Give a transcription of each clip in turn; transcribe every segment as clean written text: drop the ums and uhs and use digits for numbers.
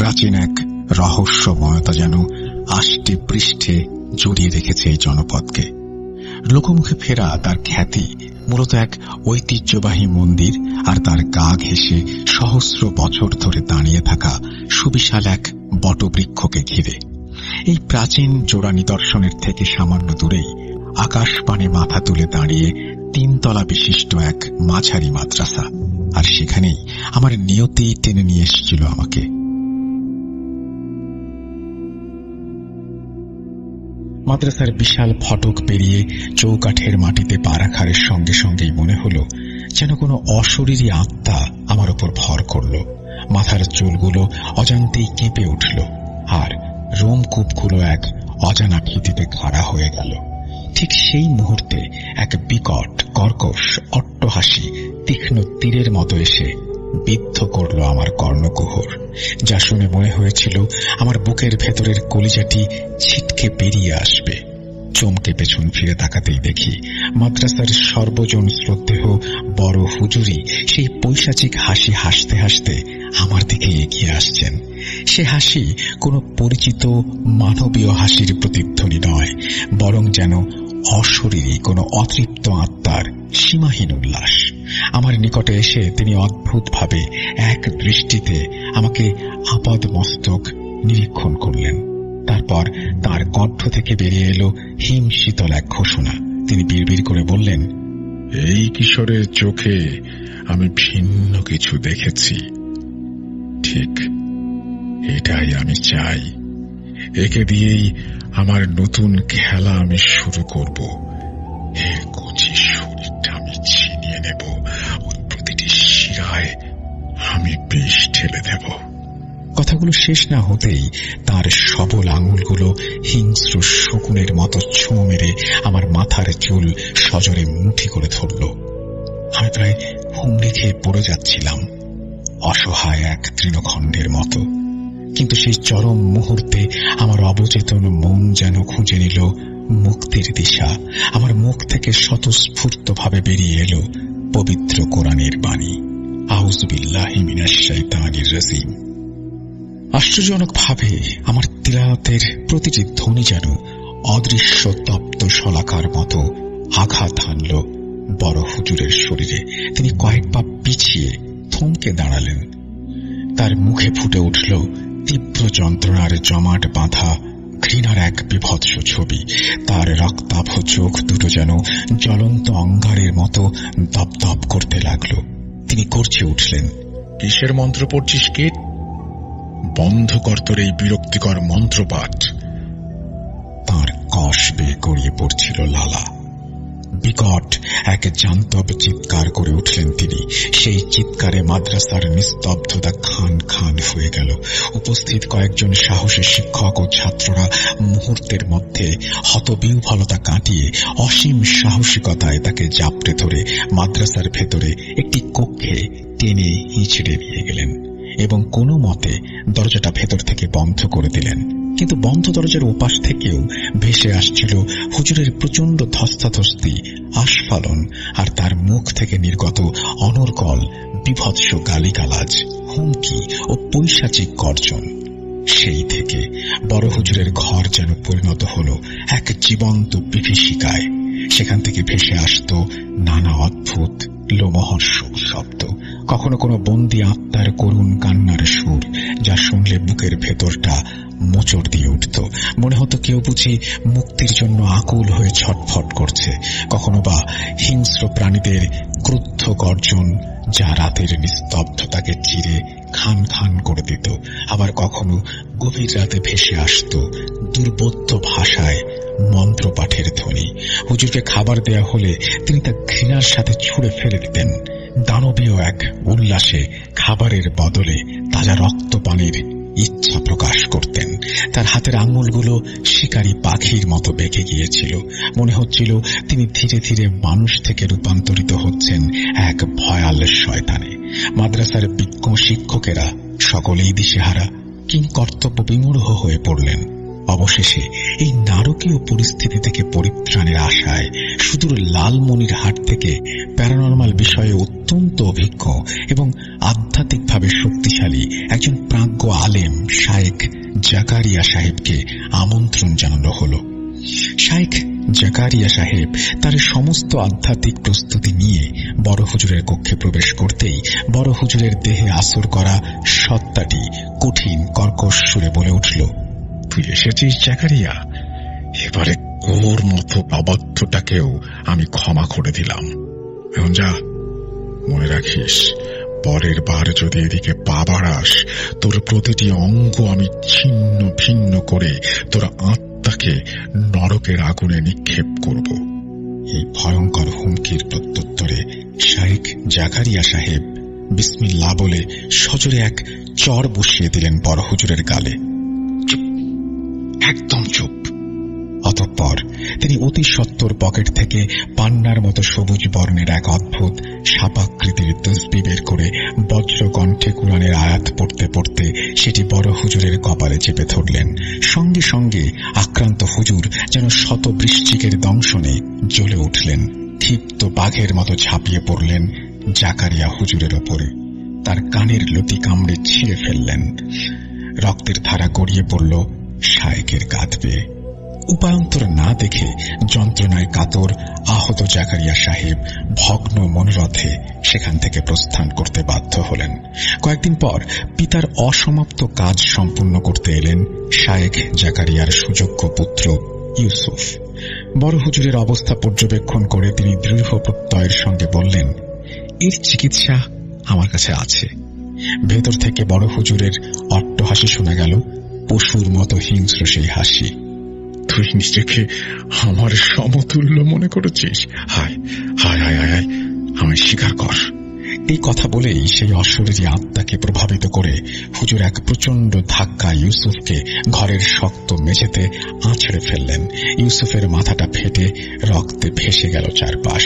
প্রাচীন এক রহস্যময়তা যেন আষ্টে পৃষ্ঠে জড়িয়ে রেখেছে এই জনপদকে। লোকমুখে ফেরা তার খ্যাতি মূলত এক ঐতিহ্যবাহী মন্দির আর তার গা ঘেঁষে সহস্র বছর ধরে দাঁড়িয়ে থাকা সুবিশাল এক বটবৃক্ষকে ঘিরে। এই প্রাচীন জোড়া নিদর্শনের থেকে সামান্য দূরেই আকাশপানে মাথা তুলে দাঁড়িয়ে 3 তলা বিশিষ্ট এক মাঝারি মাদ্রাসা, আর সেখানেই আমার নিয়তি টেনে নিয়ে এসেছিল আমাকে। মাদ্রাসার বিশাল ফটক পেরিয়ে চৌকাঠের মাটিতে পা রাখার সঙ্গে সঙ্গেই মনে হলো যেন কোনো অশরীরী আত্মা আমার উপর ভর করল। মাথার চুলগুলো অজান্তেই কেঁপে উঠল, আর রোমকূপগুলো এক অজানা ভীতিতে খাড়া হয়ে গেল। ঠিক সেই মুহূর্তে এক বিকট কর্কশ অট্টহাসি তীক্ষ্ণ তীরের মতো এসে বিদ্ধ করল আমার কর্ণকুহর, যা শুনে মনে হয়েছিল আমার বুকের ভেতরের কলিজাটি ছিটকে বেরিয়ে আসবে। চমকে পেছন ফিরে তাকাতেই দেখি মাদ্রাসার সর্বজন শ্রদ্ধেয় বড় হুজুরি সেই পৈশাচিক হাসি হাসতে হাসতে আমার দিকে এগিয়ে আসছেন। সে হাসি কোনো পরিচিত মানবীয় হাসির প্রতিধ্বনি নয়, বরং যেন অশরীরী কোনো অতৃপ্ত আত্মার সীমাহীন উল্লাস। আমার নিকটে এসে তিনি অদ্ভুতভাবে এক দৃষ্টিতে আমাকে আপাদ মস্তক নিরীক্ষণ করলেন। তারপর তার কণ্ঠ থেকে বেরিয়ে এলো হিমশীতল এক ঘোষণা। তিনি বিড়বিড় করে বললেন, এই কিশোরের চোখে আমি ভিন্ন কিছু দেখেছি। ঠিক এটাই আমি চাই। একে দিয়েই আমার নতুন খেলা আমি শুরু করব। এর কচি শরীরটা আমি ছিনিয়ে নেব, ওর প্রতিটি শিরায় আমি বিষ ঢেলে দেব। কথাগুলো শেষ না হতেই তার সবল আঙুলগুলো হিংস্র শকুনের মতো ছোঁ মেরে আমার মাথার চুল সজোরে মুঠি করে ধরল। আমি প্রায় হুমড়ি খেয়ে পড়ে যাচ্ছিলাম, অসহায় এক তৃণখণ্ডের মতো। কিন্তু সেই চরম মুহূর্তে আমার অবচেতন মন যেন খুঁজে নিল মুক্তির দিশা। আমার মুখ থেকে স্বতঃস্ফূর্তভাবে বেরিয়ে এলো পবিত্র কোরআনের বাণী, আউযু বিল্লাহি মিনাশ শাইতানির রাজিম। আশ্চর্যজনকভাবে আমার তিলাওয়াতের প্রতিটি ধ্বনি যেন অদৃশ্য তপ্ত শলাকার মতো আঘাত হানল বড় হুজুরের শরীরে। তিনি কয়েক পা পিছিয়ে থমকে দাঁড়ালেন। তার মুখে ফুটে উঠল তীব্র যন্ত্রণার জমাট বাঁধা ঘৃণার এক বিভৎস ছবি। তার রক্তাভ চোখ দুটো যেন জ্বলন্ত অঙ্গারের মতো দপদপ করতে লাগল। তিনি গর্জে উঠলেন, কিসের মন্ত্র পড়ছিস কে? বন্ধ কর তোর এই বিরক্তিকর মন্ত্রপাঠ। তাঁর কষ বেয়ে গড়িয়ে পড়ছিল লালা। বিকট এক জান্তব চিৎকার করে উঠলেন তিনি। সেই চিৎকারে মাদ্রাসার নিস্তব্ধতা খান খান হয়ে গেল। উপস্থিত কয়েকজন সাহসী শিক্ষক ও ছাত্ররা মুহূর্তের মধ্যে হতবিহ্বলতা কাটিয়ে অসীম সাহসিকতায় তাকে জাপটে ধরে মাদ্রাসার ভেতরে একটি কক্ষে টেনে হিঁচড়ে নিয়ে গেলেন এবং কোনো মতে দরজাটা ভেতর থেকে বন্ধ করে দিলেন। কিন্তু বন্ধ দরজার ওপাশ থেকেও ভেসে আসছিল হুজুরের প্রচণ্ড ধস্তাধস্তি, আস্ফালন, আর তার মুখ থেকে নির্গত অনর্গল বিভৎস গালিগালাজ, হুমকি ও পৈশাচিক গর্জন। সেই থেকে বড় হুজুরের ঘর যেন পরিণত হল এক জীবন্ত বিভীষিকায়। সেখান থেকে ভেসে আসত নানা অদ্ভুত লোমহর্ষক শব্দ, কখনো কোনো বন্দী আত্মার করুণ কান্নার সুর, যা শুনলে বুকের ভেতরটা মোচড় দিয়ে উঠত। মনে হতো কেউ বুঝি মুক্তির জন্য আকুল হয়ে ছটফট করছে। কখনো বা হিংস্র প্রাণীদের ক্রুদ্ধ গর্জন, যা রাতের নিস্তব্ধতাকে চিরে খান খান করে দিত। আবার কখনো গভীর রাতে ভেসে আসত দুর্বোধ্য ভাষায় মন্ত্রপাঠের ধ্বনি। হুজুরকে খাবার দেয়া হলে তিনি তা ঘৃণার সাথে ছুঁড়ে ফেলে দিতেন। দানবীয় এক উল্লাসে খাবারের বদলে তাজা রক্তপানির ইচ্ছা প্রকাশ করতেন। তার হাতের আঙুলগুলো শিকারী পাখির মতো বেঁকে গিয়েছিল। মনে হচ্ছিল তিনি ধীরে ধীরে মানুষ থেকে রূপান্তরিত হচ্ছেন এক ভয়াল শয়তানে। মাদ্রাসার বিজ্ঞ শিক্ষকেরা সকলেই দিশেহারা, কিংকর্তব্য বিমূঢ় হয়ে পড়লেন। অবশেষে এই নারকীয় পরিস্থিতি থেকে পরিত্রাণের আশায় সুদূর লালমনিরহাট থেকে প্যারানরমাল বিষয়ে অত্যন্ত অভিজ্ঞ এবং আধ্যাত্মিকভাবে শক্তিশালী একজন প্রাজ্ঞ আলেম শায়েখ জাকারিয়া সাহেবকে আমন্ত্রণ জানানো হল। শায়েখ জাকারিয়া সাহেব তার সমস্ত আধ্যাত্মিক প্রস্তুতি নিয়ে বড় হুজুরের কক্ষে প্রবেশ করতেই বড় হুজুরের দেহে আসর করা সত্তাটি কঠিন কর্কশ সুরে বলে উঠল, তুই এসেছিস জাকারিয়া, এবারে তোর মতো অবাধ্যটাকেও আমি ক্ষমা করে দিলাম। এখন যা, মনে রাখিস পরের বার যদি এদিকে পা বাড়াস তোর প্রতিটি অঙ্গ আমি ছিন্ন ভিন্ন করে তোর আত্মাকে নরকের আগুনে নিক্ষেপ করব। এই ভয়ঙ্কর হুমকির প্রত্যুত্তরে শায়েখ জাকারিয়া সাহেব বিসমিল্লাহ বলে সজোরে এক চর বসিয়ে দিলেন বড় হুজুরের গালে। চুপ, একদম চুপ। অতঃপর তিনি অতি সত্বর পকেট থেকে পান্নার মতো সবুজ বর্ণের এক অদ্ভুত সাপাকৃতির তসবিহ বের করে বজ্রকণ্ঠে কুরআনের আয়াত পড়তে পড়তে সেটি বড় হুজুরের কপালে চেপে ধরলেন। সঙ্গে সঙ্গে আক্রান্ত হুজুর যেন শত বৃশ্চিকের দংশনে জ্বলে উঠলেন। ক্ষিপ্ত বাঘের মতো ঝাঁপিয়ে পড়লেন জাকারিয়া হুজুরের ওপরে, তার কানের লতি কামড়ে ছিঁড়ে ফেললেন। রক্তের ধারা গড়িয়ে পড়ল শায়েকের কাঁধ বেয়ে। উপায়ন্তর না দেখে যন্ত্রণায় কাতর আহত জাকারিয়া সাহেব ভগ্ন মনোরথে সেখান থেকে প্রস্থান করতে বাধ্য হলেন। কয়েকদিন পর পিতার অসমাপ্ত কাজ সম্পূর্ণ করতে এলেন শায়েখ জাকারিয়ার সুযোগ্য পুত্র ইউসুফ। বড় হুজুরের অবস্থা পর্যবেক্ষণ করে তিনি দৃঢ় প্রত্যয়ের সঙ্গে বললেন, এর চিকিৎসা আমার কাছে আছে। ভেতর থেকে বড় হুজুরের অট্টহাসি শোনা গেল, পশুর মতো হিংস্র সেই হাসি। তুই নিজেকে আমার সমতুল্য মনে করেছিস? হায় হায় হায় হায়, আমায় স্বীকার কর। এই কথা বলেই সেই অশরীরী আত্মাকে প্রভাবিত করে হুজুর এক প্রচন্ড ধাক্কা ইউসুফকে ঘরের শক্ত মেঝেতে আছড়ে ফেললেন। ইউসুফের মাথাটা ফেটে রক্তে ভেসে গেল চারপাশ।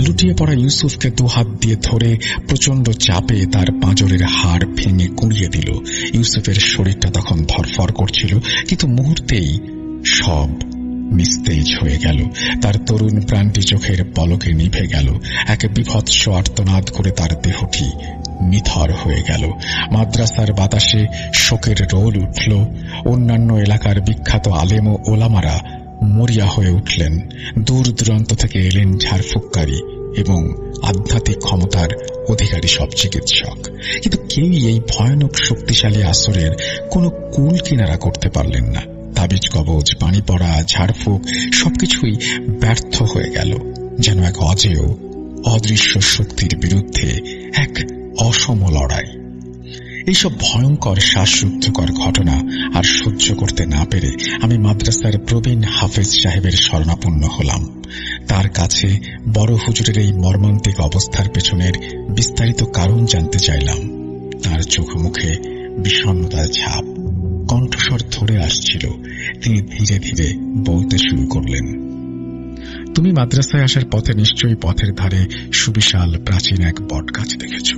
লুটিয়ে পড়া ইউসুফকে দুহাত দিয়ে ধরে প্রচন্ড চাপে তার পাঁজরের হাড় ভেঙে কুড়িয়ে দিল। ইউসুফের শরীরটা তখন ধরফর করছিল, কিন্তু মুহূর্তেই সব নিস্তেজ হয়ে গেল। তার তরুণ প্রাণটি চোখের পলকে নিভে গেল। এক বিভৎস আর্তনাদ করে তার দেহটি নিথর হয়ে গেল। মাদ্রাসার বাতাসে শোকের রোল উঠল। অন্যান্য এলাকার বিখ্যাত আলেম ও ওলামারা মরিয়া হয়ে উঠলেন। দূর দূরান্ত থেকে এলেন ঝাড়ফুঁককারী এবং আধ্যাত্মিক ক্ষমতার অধিকারী সব চিকিৎসক, কিন্তু কেউই এই ভয়ানক শক্তিশালী আসরের কোনো কুল কিনারা করতে পারলেন না। তাবিজ কবজ, পানি পড়া, ঝাড়ফুঁক সবকিছুই ব্যর্থ হয়ে গেল। যেন এক অজেয় অদৃশ্য শক্তির বিরুদ্ধে এক অসম লড়াই। এইসব ভয়ঙ্কর শ্বাসরুদ্ধকর ঘটনা আর সহ্য করতে না পেরে আমি মাদ্রাসার প্রবীণ হাফেজ সাহেবের শরণাপন্ন হলাম। তার কাছে বড় হুজুরের এই মর্মান্তিক অবস্থার পেছনের বিস্তারিত কারণ জানতে চাইলাম। তার চোখ মুখে বিষণ্ণতার ছাপ, কণ্ঠস্বর ধরে আসছিল। তিনি ধীরে ধীরে বলতে শুরু করলেন, তুমি মাদ্রাসায় আসার পথে নিশ্চয়ই পথের ধারে সুবিশাল প্রাচীন এক বট গাছ দেখেছ।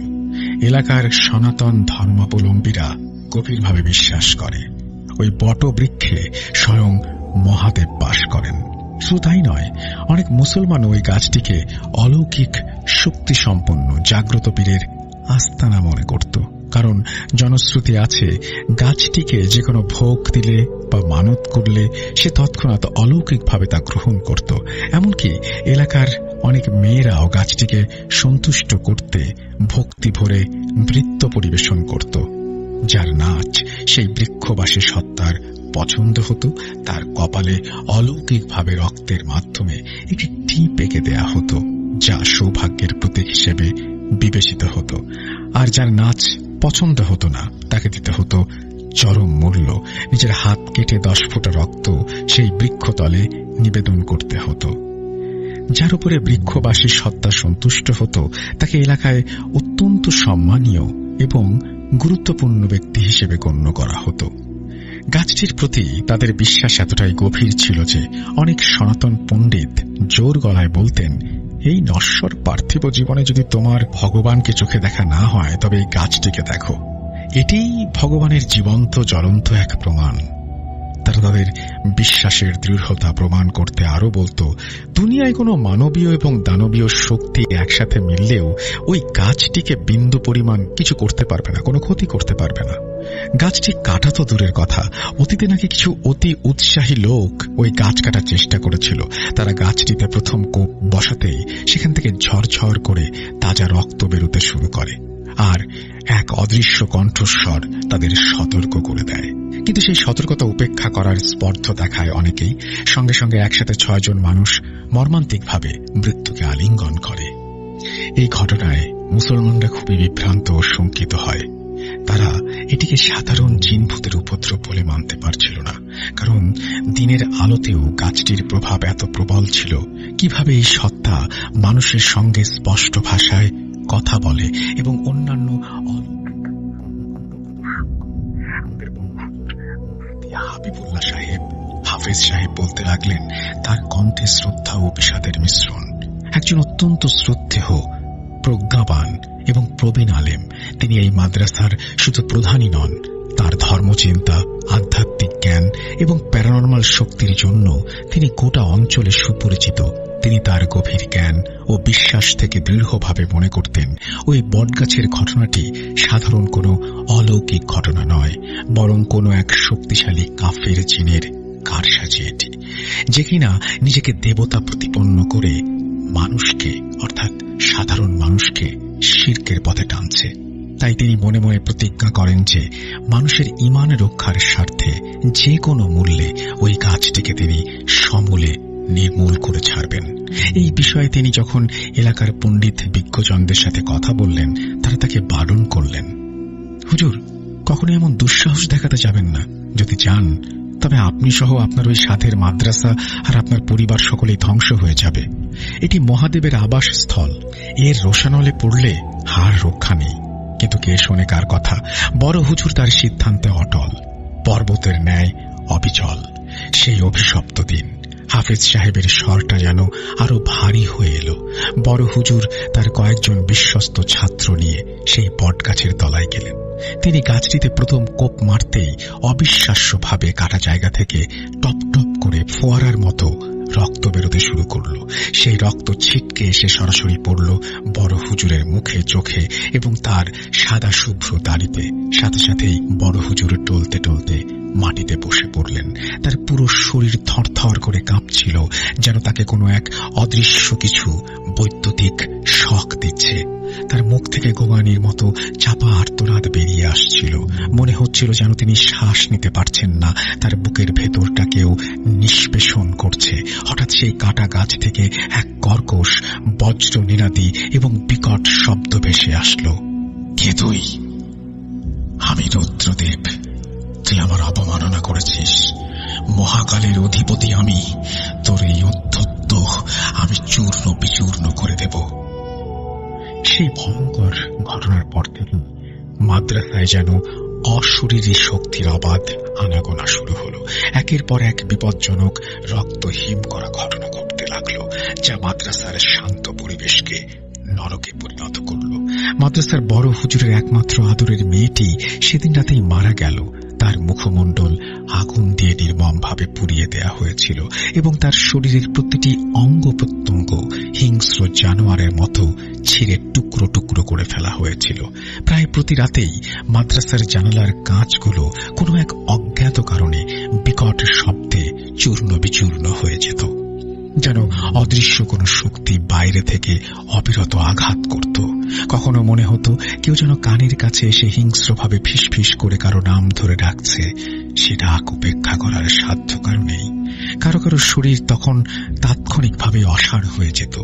এলাকার সনাতন ধর্মাবলম্বীরা গভীরভাবে বিশ্বাস করে ওই বট বৃক্ষে স্বয়ং মহাদেব বাস করেন। শুধু তাই নয়, অনেক মুসলমান ওই গাছটিকে অলৌকিক শক্তি সম্পন্ন জাগ্রত পীরের আস্তানা মনে করত। কারণ জনশ্রুতি আছে, গাছটিকে যে কোনো ভোগ দিলে বা মানত করলে সে তৎক্ষণাৎ অলৌকিকভাবে তা গ্রহণ করত। এমনকি এলাকার অনেক মেয়েরাও গাছটিকে সন্তুষ্ট করতে ভক্তি ভরে নৃত্য পরিবেশন করত। যার নাচ সেই বৃক্ষবাসী সত্তার পছন্দ হতো, তার কপালে অলৌকিকভাবে রক্তের মাধ্যমে একটি টিপ এঁকে দেয়া হতো, যা সৌভাগ্যের প্রতীক হিসেবে বিবেচিত হতো। আর যার নাচ পছন্দ হতো না, তাকে দিতে হতো চরম মূল্য। নিজের হাত কেটে 10 ফোঁটা রক্ত সেই বৃক্ষতলে নিবেদন করতে হতো। যার উপরে বৃক্ষবাসী সত্তা সন্তুষ্ট হতো তাকে এলাকায় অত্যন্ত সম্মানীয় এবং গুরুত্বপূর্ণ ব্যক্তি হিসেবে গণ্য করা হতো। গাছটির প্রতি তাদের বিশ্বাস এতটাই গভীর ছিল যে অনেক সনাতন পণ্ডিত জোর গলায় বলতেন, এই নশ্বর পার্থিব জীবনে যদি তোমার ভগবানকে চোখে দেখা না হয়, তবে এই গাছটিকে দেখো, এটিই ভগবানের জীবন্ত জ্বলন্ত এক প্রমাণ। তারা তাদের বিশ্বাসের দৃঢ়তা প্রমাণ করতে আরো বলতো, দুনিয়ায় কোনো মানবীয় এবং দানবীয় শক্তি একসাথে মিললেও ওই গাছটিকে বিন্দু পরিমাণ কিছু করতে পারবে না, কোনো ক্ষতি করতে পারবে না। গাছটি কাটা তো দূরের কথা, অতীতে নাকি কিছু অতি উৎসাহী লোক ওই গাছ কাটার চেষ্টা করেছিল। তারা গাছটিতে প্রথম কোপ বসাতেই সেখান থেকে ঝরঝর করে তাজা রক্ত বেরোতে শুরু করে, আর এক অদৃশ্য কণ্ঠস্বর তাদের সতর্ক করে দেয়। কিন্তু সেই সতর্কতা উপেক্ষা করার স্পর্ধ দেখায় অনেকেই। সঙ্গে সঙ্গে একসাথে 6 জন মানুষ মর্মান্তিকভাবে মৃত্যুকে আলিঙ্গন করে। এই ঘটনায় মুসলমানরা খুবই বিভ্রান্ত ও শঙ্কিত হয়। তারা এটিকে সাধারণ জিনভূতের উপদ্রব বলে মানতে পারছিল না, কারণ দিনের আলোতেও গাছটির প্রভাব এত প্রবল ছিল। কিভাবে এই সত্তা মানুষের সঙ্গে স্পষ্ট ভাষায় কথা বলে এবং অন্যান্য হাবিবুল্লাহ সাহেব, হাফেজ সাহেব বলতে লাগলেন, তার কণ্ঠে শ্রদ্ধা ও বিষাদের মিশ্রণ। একজন অত্যন্ত শ্রদ্ধেয়, প্রজ্ঞাবান এবং প্রবীণ আলেম। তিনি এই মাদ্রাসার শুধু প্রধানই নন, তার ধর্মচিন্তা, আধ্যাত্মিক জ্ঞান এবং প্যারানরমাল শক্তির জন্য তিনি গোটা অঞ্চলে সুপরিচিত। তিনি তার গভীর জ্ঞান ও বিশ্বাস থেকে দৃঢ়ভাবে মনে করতেন ওই বটগাছের ঘটনাটি সাধারণ কোনো অলৌকিক ঘটনা নয়, বরং কোনো এক শক্তিশালী কাফের জিনের কারসাজি এটি, যে কিনা নিজেকে দেবতা প্রতিপন্ন করে মানুষকে, অর্থাৎ সাধারণ মানুষকে শিরকের পথে টানছে। তাই তিনি মনে মনে প্রতিজ্ঞা করেন যে মানুষের ঈমান রক্ষার স্বার্থে যে কোনো মূল্যে ওই গাছটিকে তিনি সমূলে নির্মূল করে ছাড়বেন। এই বিষয়ে তিনি যখন এলাকার পণ্ডিত বিজ্ঞজনদের সাথে কথা বললেন, তারা তাকে বারণ করলেন, হুজুর, কখনো এমন দুঃসাহস দেখাতে যাবেন না। যদি যান তবে আপনি সহ আপনার ওই সাধের মাদ্রাসা আর আপনার পরিবার সকলেই ধ্বংস হয়ে যাবে। এটি মহাদেবের আবাসস্থল, এর রোশানলে পড়লে হার রক্ষা নেই। কিন্তু কে শোনে কার কথা? বড় হুজুর তার সিদ্ধান্তে অটল, পর্বতের ন্যায় অবিচল। সেই অভিশপ্ত দিন হাফেজ সাহেবের স্বরটা যেন আরো ভারী হয়ে এলো। বড় হুজুর তার কয়েকজন বিশ্বস্ত ছাত্র নিয়ে সেই বটগাছের তলায় গেলেন। তিনি গাছটিতে প্রথম কোপ মারতেই অবিশ্বাস্যভাবে কাটা জায়গা থেকে টপ টপ করে ফোয়ারার মতো রক্ত বেরোতে শুরু করল। সেই রক্ত ছিটকে এসে সরাসরি পড়ল বড় হুজুরের মুখে, চোখে এবং তার সাদা শুভ্র দাড়িতে। সাথে সাথেই বড় হুজুর টলতে টলতে মাটিতে বসে পড়লেন। তার পুরো শরীর থরথর করে কাঁপছিল, যেন তাকে কোনো এক অদৃশ্য কিছু বৈদ্যুতিক শক দিচ্ছে। তার মুখ থেকে গোঙানির মতো চাপা আর্তনাদ বেরিয়ে আসছিল। মনে হচ্ছিল যেন তিনি শ্বাস নিতে পারছেন না, তার বুকের ভেতরটাকেও নিষ্পেষণ করছে। হঠাৎ সেই কাটা গাছ থেকে এক কর্কশ বজ্র নিনাদি এবং বিকট শব্দ ভেসে আসলো। কে তুই? আমি রুদ্রদেব। তুই আমার অপমাননা করেছিস। মহাকালের অধিপতি আমি। তোর এই অধ্যত্ত আমি চূর্ণ বিচূর্ণ করে দেব। সেই ভয়ঙ্কর ঘটনার পর থেকে মাদ্রাসায় যেন অশরীরী শক্তির অবাধ আনাগোনা শুরু হলো। একের পর এক বিপজ্জনক রক্তহীন করা ঘটনা ঘটতে লাগলো, যা মাদ্রাসার শান্ত পরিবেশকে নরকে পরিণত করল। মাদ্রাসার বড় হুজুরের একমাত্র আদরের মেয়েটি সেদিন রাতেই মারা গেল। তার মুখমণ্ডল আগুন দিয়ে নির্মমভাবে পুড়িয়ে দেয়া হয়েছিল এবং তার শরীরের প্রতিটি অঙ্গ প্রত্যঙ্গ হিংস্র জানোয়ারের মতো ছিঁড়ে টুকরো টুকরো করে ফেলা হয়েছিল। প্রায় প্রতি রাতেই মাদ্রাসার জানালার কাঁচগুলো কোনো এক অজ্ঞাত কারণে বিকট শব্দে চূর্ণ বিচূর্ণ হয়ে যেত, যেন অদৃশ্য কোনো শক্তি বাইরে থেকে অবিরত আঘাত করত। কখনো মনে হতো কেউ যেন কানের কাছে এসে হিংস্রভাবে ফিসফিস করে কারো নাম ধরে ডাকছে। সে ডাক উপেক্ষা করার সাধ্য কারো নেই। কারো কারো শরীর তখন তাৎক্ষণিকভাবে অসাড় হয়ে যেত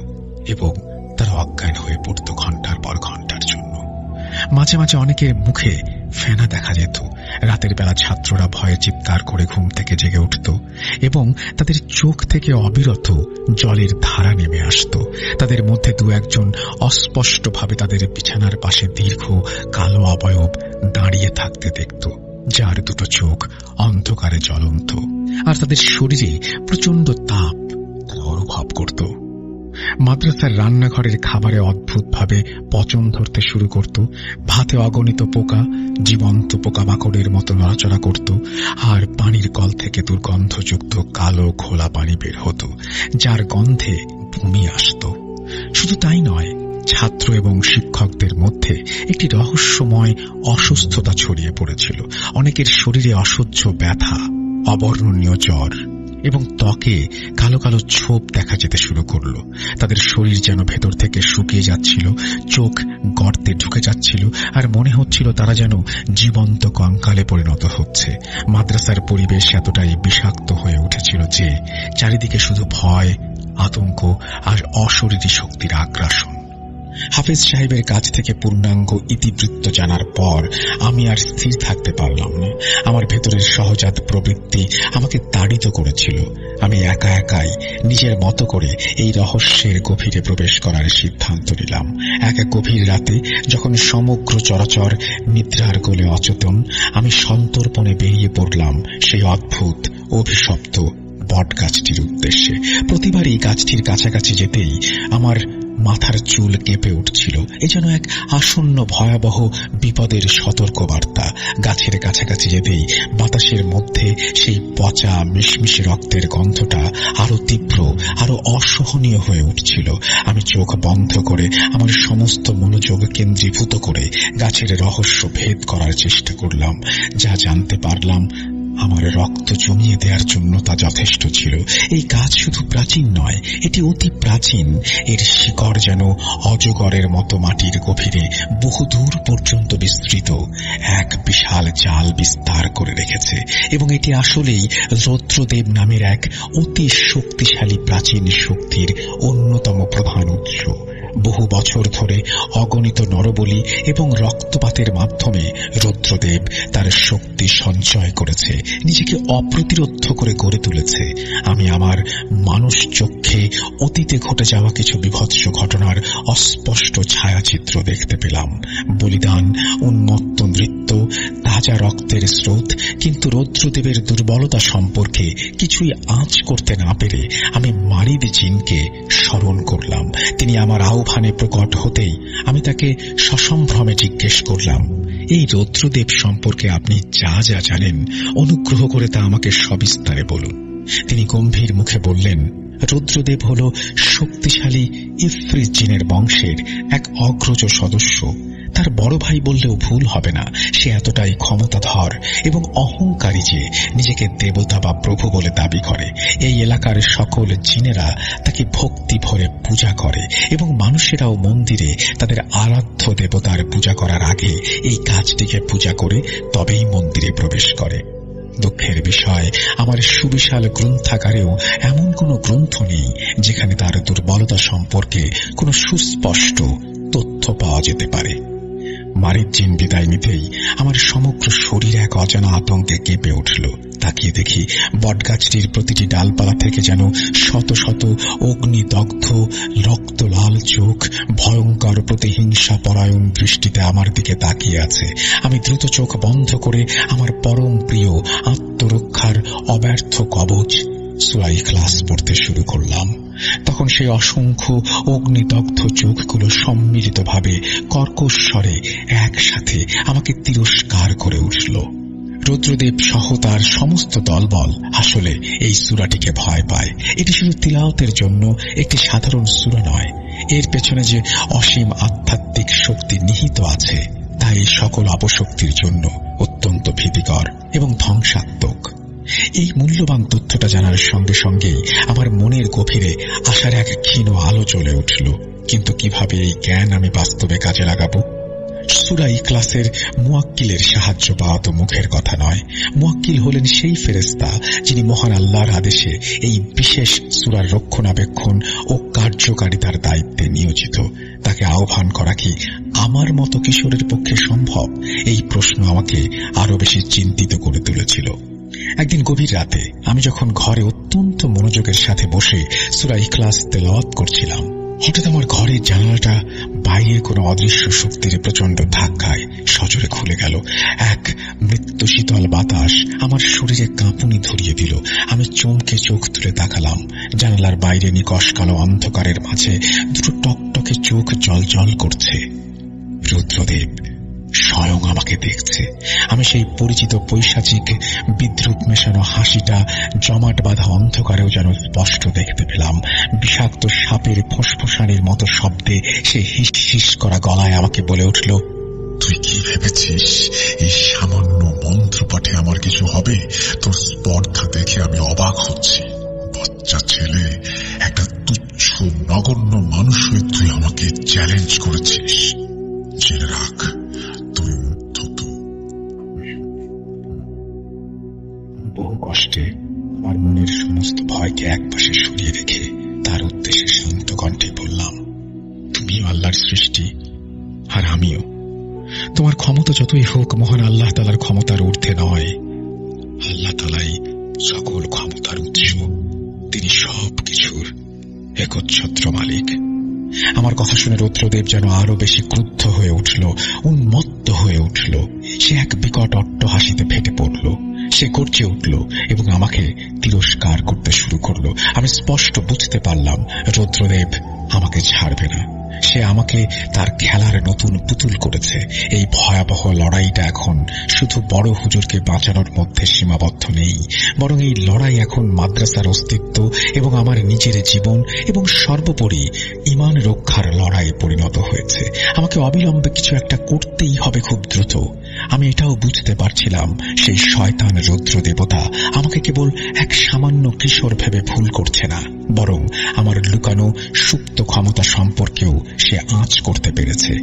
এবং তারা অজ্ঞান হয়ে পড়ত ঘন্টার পর ঘন্টার জন্য। মাঝে মাঝে অনেকের মুখে ফেনা দেখা যেত। রাতের বেলা ছাত্ররা ভয়ে চিৎকার করে ঘুম থেকে জেগে উঠত এবং তাদের চোখ থেকে অবিরত জলের ধারা নেমে আসত। তাদের মধ্যে দু একজন অস্পষ্টভাবে তাদের বিছানার পাশে দীর্ঘ কালো অবয়ব দাঁড়িয়ে থাকতে দেখত, যার দুটো চোখ অন্ধকারে জ্বলন্ত, আর তাদের শরীরে প্রচন্ড তাপ তারা অনুভব করত। মাদ্রাসার রান্নাঘরের খাবারে অদ্ভুতভাবে পচন ধরতে শুরু করত। ভাতে অগণিত পোকা জীবন্ত পোকামাকড়ের মতো নড়াচড়া করত, আর পানির কল থেকে দুর্গন্ধযুক্ত কালো ঘোলা পানি বের হতো, যার গন্ধে বমি আসত। শুধু তাই নয়, ছাত্র এবং শিক্ষকদের মধ্যে একটি রহস্যময় অসুস্থতা ছড়িয়ে পড়েছিল। অনেকের শরীরে অসহ্য ব্যথা, অবর্ণনীয় জ্বর এবং ত্বকে কালো কালো ছোপ দেখা যেতে শুরু করল। তাদের শরীর যেন ভেতর থেকে শুকিয়ে যাচ্ছিল, চোখ গর্তে ঢুকে যাচ্ছিল, আর মনে হচ্ছিল তারা যেন জীবন্ত কঙ্কালে পরিণত হচ্ছে। মাদ্রাসার পরিবেশ এতটাই বিষাক্ত হয়ে উঠেছিল যে চারিদিকে শুধু ভয়, আতঙ্ক আর অশরীরী শক্তির আগ্রাসন। হাফেজ সাহেবের কাছ থেকে পূর্ণাঙ্গ ইতিবৃত্ত জানার পর আমি আর স্থির থাকতে পারলাম না। আমার ভেতরের সহজাত প্রবৃত্তি আমাকে তাড়িত করেছিল। আমি একা একাই নিজের মতো করে এই রহস্যের গভীরে প্রবেশ করার সিদ্ধান্ত নিলাম। এক গভীর রাতে যখন সমগ্র চরাচর নিদ্রার কোলে অচেতন, আমি সন্তর্পণে বেরিয়ে পড়লাম সেই অদ্ভুত অভিশপ্ত বটগাছটির উদ্দেশ্যে। প্রতিবার এই গাছটির কাছাকাছি যেতেই আমার মাথার চুল কেঁপে উঠছিল। এ যেন এক আসন্ন ভয়াবহ বিপদের সতর্কবার্তা। গাছের কাছাকাছি যেতেই বাতাসের মধ্যে সেই পচা মিশমিশে রক্তের গন্ধটা আরো তীব্র, আরো অসহনীয় হয়ে উঠছিল। আমি চোখ বন্ধ করে আমার সমস্ত মনোযোগ কেন্দ্রীভূত করে গাছের রহস্য ভেদ করার চেষ্টা করলাম। যা জানতে পারলাম, আমার রক্ত জমিয়ে দেওয়ার জন্য তা যথেষ্ট ছিল। এই গাছ শুধু প্রাচীন নয়, এটি অতি প্রাচীন। এর শিকড় যেন অজগরের মতো মাটির গভীরে বহুদূর পর্যন্ত বিস্তৃত এক বিশাল জাল বিস্তার করে রেখেছে, এবং এটি আসলেই রৌদ্রদেব নামের এক অতি শক্তিশালী প্রাচীন শক্তির অন্যতম প্রধান উৎস। বহু বছর ধরে অগণিত নরবলি এবং রক্তপাতের মাধ্যমে রৌদ্রদেব তার শক্তি সঞ্চয় করেছে, নিজেকে অপ্রতিরোধ করে গড়ে তুলেছে। আমি আমার মানুষ চক্ষে অতীতে ঘটে যাওয়া কিছু বিভৎস ঘটনার অস্পষ্ট ছায়াচিত্র দেখতে পেলাম। বলিদান, উন্মত্ত নৃত্য, তাজা রক্তের স্রোত। কিন্তু রৌদ্রদেবের দুর্বলতা সম্পর্কে কিছুই আঁচ করতে না পেরে আমি মারিদ জিনকে স্মরণ করলাম। তিনি আমার আহ্বানে প্রকট হতেই আমি তাকে সসম্ভ্রমে জিজ্ঞেস করলাম, এই রৌদ্রদেব সম্পর্কে আপনি যা যা জানেন অনুগ্রহ করে তা আমাকে সবিস্তারে বলুন। তিনি গম্ভীর মুখে বললেন, রৌদ্রদেব হল শক্তিশালী ইফরিত জিনের বংশের এক অগ্রজ সদস্য। তার বড় ভাই বললেও ভুল হবে না। সে এতটাই ক্ষমতাধর এবং অহংকারী যে নিজেকে দেবতা বা প্রভু বলে দাবি করে। এই এলাকার সকল জিনেরা তাকে ভক্তি ভরে পূজা করে, এবং মানুষেরাও মন্দিরে তাদের আরাধ্য দেবতার পূজা করার আগে এই গাছটিকে পূজা করে তবেই মন্দিরে প্রবেশ করে। দুঃখের বিষয়, আমার সুবিশাল গ্রন্থাগারেও এমন কোনো গ্রন্থ নেই যেখানে তার দুর্বলতা সম্পর্কে কোনো সুস্পষ্ট তথ্য পাওয়া যেতে পারে। মারিদ জিন বিদায় নিতেই আমার সমগ্র শরীর এক অজানা আতঙ্কে কেঁপে উঠল। তাকিয়ে দেখি বটগাছটির প্রতিটি ডালপালা থেকে যেন শত শত অগ্নিদগ্ধ রক্ত লাল চোখ ভয়ঙ্কর প্রতিহিংসা পরায়ণ দৃষ্টিতে আমার দিকে তাকিয়ে আছে। আমি দ্রুত চোখ বন্ধ করে আমার পরম প্রিয় আত্মরক্ষার অব্যর্থ কবচ সূরা ইখলাস পড়তে শুরু করলাম। তখন সেই অসংখ্য অগ্নিদগ্ধ চোখগুলো সম্মিলিতভাবে কর্কশ স্বরে একসাথে আমাকে তিরস্কার করে উঠল। রৌদ্রদেব সহ তার সমস্ত দলবল আসলে এই সূরাটিকে ভয় পায়। এটি শুধু তিলাওয়াতের জন্য একটি সাধারণ সূরা নয়, এর পেছনে যে অসীম আধ্যাত্মিক শক্তি নিহিত আছে তা এই সকল অপশক্তির জন্য অত্যন্ত ভীতিকর এবং ধ্বংসাত্মক। এই মূল্যবান তথ্যটা জানার সঙ্গে সঙ্গেই আমার মনের গভীরে আশার এক ক্ষীণ আলো জ্বলে উঠল। কিন্তু কিভাবে এই জ্ঞান আমি বাস্তবে কাজে লাগাবো? সূরা ইখলাসের মুয়াক্কিলের সাহায্য পাওয়া তো মুখের কথা নয়। মুয়াক্কিল হলেন সেই ফেরেশতা যিনি মহান আল্লাহর আদেশে এই বিশেষ সূরার রক্ষণাবেক্ষণ ও কার্যকারিতার দায়িত্বে নিয়োজিত। তাকে আহ্বান করা কি আমার মতো কিশোরের পক্ষে সম্ভব? এই প্রশ্ন আমাকে আরো বেশি চিন্তিত করে তুলেছিল। একদিন গভীর রাতে আমি যখন ঘরে অত্যন্ত মনোযোগের সাথে বসে সূরা ইখলাস তেলাওয়াত করছিলাম, হঠাৎ আমার ঘরের জানালাটা বাইরে কোনো অদৃশ্য শক্তির প্রচন্ড ধাক্কায় সজোরে খুলে গেল। এক মৃত্যু শীতল বাতাস আমার শরীরে কাঁপুনি ধরিয়ে দিল। আমি চমকে চোখ তুলে তাকালাম। জানালার বাইরে নিকষ কালো অন্ধকারের মাঝে দুটো টকটকে চোখ জলজল করছে। রুদ্রদেব স্বয়ং আমাকে দেখছে। আমি সেই পরিচিত পৈশাচিক বিদ্রুপ মেশানো হাসিটা জমাট বাঁধা অন্ধকারেও যেন স্পষ্ট দেখতে পেলাম। বিষাক্ত সাপের ফোঁসফোঁসানির মতো শব্দে সে হিস হিস করা গলায় আমাকে বলে উঠল, তুই কি ভেবেছিস এই সামান্য মন্ত্রপাঠে আমার কিছু হবে? তোর স্পর্ধা দেখে আমি অবাক হচ্ছি। বাচ্চা ছেলে, একটা তুচ্ছ নগণ্য মানুষ হয়ে তুই আমাকে চ্যালেঞ্জ করেছিস। জেনে রাখ, তুই উদ্ধত। বহু কষ্টে আমার মনের সমস্ত ভয়কে একপাশে সরিয়ে রেখে তার উদ্দেশ্যে শান্ত কণ্ঠে বললাম, তুমিও আল্লাহর সৃষ্টি, আর আমিও। তোমার ক্ষমতা যতই হোক মহান আল্লাহ তাআলার ক্ষমতার ঊর্ধ্বে নয়। আল্লাহ তাআলাই সকল ক্ষমতার উৎস। তিনি সব কিছুর একচ্ছত্র মালিক। আমার কথা শুনে রুদ্রদেব যেন আরো বেশি ক্রুদ্ধ হয়ে উঠল, উন্মত্ত হয়ে উঠল। সে এক বিকট অট্টহাসিতে ফেটে পড়ল। সে গর্জে উঠল এবং আমাকে তিরস্কার করতে শুরু করল। আমি স্পষ্ট বুঝতে পারলাম রুদ্রদেব আমাকে ছাড়বে না। সে আমাকে তার খেলার নতুন পুতুল করেছে। এই ভয়াবহ লড়াইটা এখন শুধু বড় হুজুরকে বাঁচানোর মধ্যে সীমাবদ্ধ নেই, বরং এই লড়াই এখন মাদ্রাসার অস্তিত্ব এবং আমার নিজের জীবন এবং সর্বোপরি ঈমান রক্ষার লড়াই পরিণত হয়েছে। আমাকে অবিলম্বে কিছু একটা করতেই হবে, খুব দ্রুত। আমি এটাও বুঝতে পারছিলাম সেই শয়তান রুদ্র দেবতা আমাকে কেবল এক সামান্য কিশোর ভেবে ভুল করছে না, বরং আমার লুকানো সুপ্ত ক্ষমতা সম্পর্কেও সে আঁচ করতে পেরেছে।